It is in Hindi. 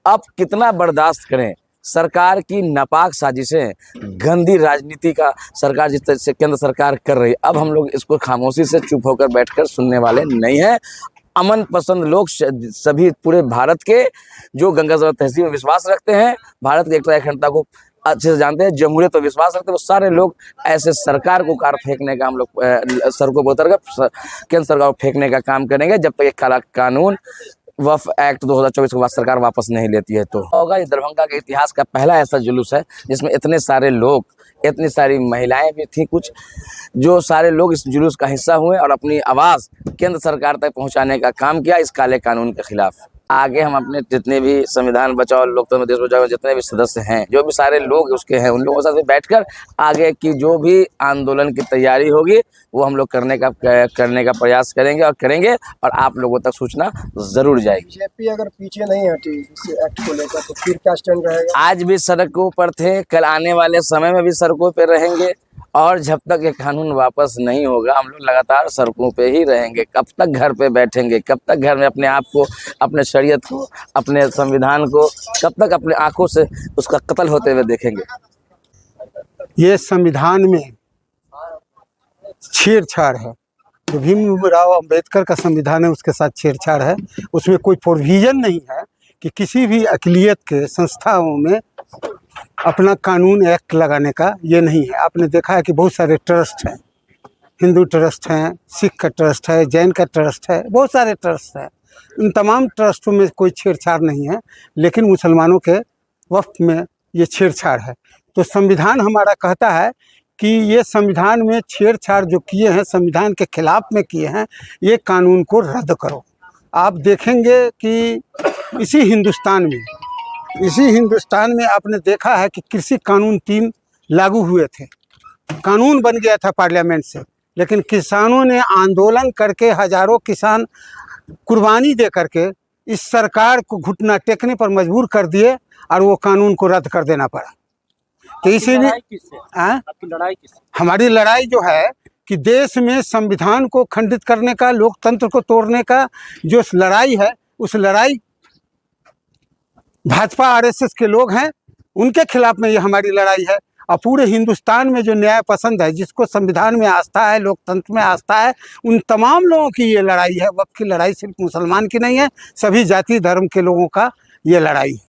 अब कितना बर्दाश्त करें। सरकार की नापाक साजिशें, गंदी राजनीति का सरकार जिस तरह से केंद्र सरकार कर रही है, अब हम लोग इसको खामोशी से चुप होकर बैठकर सुनने वाले नहीं हैं। अमन पसंद लोग सभी पूरे भारत के जो गंगा जमुना तहजीब में विश्वास रखते हैं, भारत की एकता अखंडता को अच्छे से जानते हैं, जमहूरियत पर विश्वास रखते हैं, वो सारे लोग ऐसे सरकार को कार फेंकने का हम लोग सड़कों पर उतरकर केंद्र सरकार को फेंकने का काम करेंगे जब तक एक काला कानून वक्फ एक्ट 2024 के बाद सरकार वापस नहीं लेती है। तो होगा ये दरभंगा के इतिहास का पहला ऐसा जुलूस है जिसमें इतने सारे लोग, इतनी सारी महिलाएं भी थी, कुछ जो सारे लोग इस जुलूस का हिस्सा हुए और अपनी आवाज़ केंद्र सरकार तक पहुंचाने का काम किया इस काले कानून के खिलाफ। आगे हम अपने जितने भी संविधान बचाओ लोकतंत्र देश बचाओ जितने भी सदस्य हैं, जो भी सारे लोग उसके हैं, उन लोगों के साथ बैठकर आगे की जो भी आंदोलन की तैयारी होगी वो हम लोग करने का प्रयास करेंगे और आप लोगों तक सूचना जरूर जाएगी। बीजेपी अगर पीछे नहीं हटी इस एक्ट को लेकर तो फिर क्या स्टैंड रहेगा? आज भी सड़कों पर थे, कल आने वाले समय में भी सड़कों पर रहेंगे और जब तक ये कानून वापस नहीं होगा हम लोग लगातार सड़कों पे ही रहेंगे। कब तक घर पे बैठेंगे, कब तक घर में अपने आप को, अपने शरीयत को, अपने संविधान को कब तक अपने आंखों से उसका कत्ल होते हुए देखेंगे? ये संविधान में छेड़छाड़ है। जो भीमराव अंबेडकर का संविधान है उसके साथ छेड़छाड़ है। उसमें कोई प्रोविजन नहीं है कि किसी भी अक़लियत के संस्थाओं में अपना कानून एक्ट लगाने का, ये नहीं है। आपने देखा है कि बहुत सारे ट्रस्ट हैं, हिंदू ट्रस्ट हैं, सिख का ट्रस्ट है, जैन का ट्रस्ट है, बहुत सारे ट्रस्ट हैं। इन तमाम ट्रस्टों में कोई छेड़छाड़ नहीं है, लेकिन मुसलमानों के वक्फ में ये छेड़छाड़ है। तो संविधान हमारा कहता है कि ये संविधान में छेड़छाड़ जो किए हैं, संविधान के खिलाफ में किए हैं, ये कानून को रद्द करो। आप देखेंगे कि इसी हिंदुस्तान में आपने देखा है कि कृषि कानून 3 लागू हुए थे, कानून बन गया था पार्लियामेंट से, लेकिन किसानों ने आंदोलन करके, हजारों किसान कुर्बानी दे करके इस सरकार को घुटना टेकने पर मजबूर कर दिए और वो कानून को रद्द कर देना पड़ा। तो इसीलिए हमारी लड़ाई जो है कि देश में संविधान को खंडित करने का, लोकतंत्र को तोड़ने का जो लड़ाई है, उस लड़ाई भाजपा आरएसएस के लोग हैं, उनके खिलाफ में ये हमारी लड़ाई है। और पूरे हिंदुस्तान में जो न्याय पसंद है, जिसको संविधान में आस्था है, लोकतंत्र में आस्था है, उन तमाम लोगों की ये लड़ाई है। वक्त की लड़ाई सिर्फ मुसलमान की नहीं है, सभी जाति धर्म के लोगों का ये लड़ाई है।